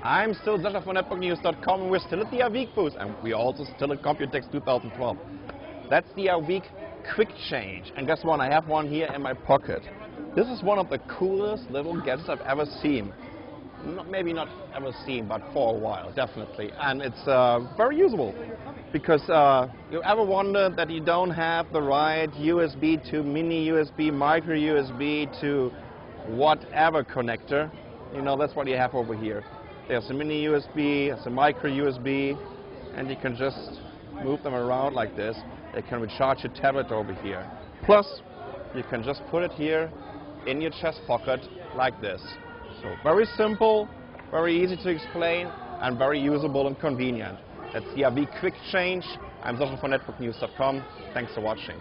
I'm still Sasha from netbooknews.com, and we're still at the Aviiq booth, and we're also still at Computex 2012. That's the Aviiq Quick Change, and guess what? I have one here in my pocket. This is one of the coolest little gadgets I've ever seen. Maybe not ever seen, but for a while, definitely. And it's very usable, because you ever wondered that you don't have the right USB to mini USB, micro USB to whatever connector? You know, that's what you have over here. There's a mini USB, there's a micro USB, and you can just move them around like this. You can recharge your tablet over here. Plus, you can just put it here in your chest pocket like this. So very simple, very easy to explain, and very usable and convenient. That's the Aviiq Quick Change. I'm Sasha from netbooknews.com. Thanks for watching.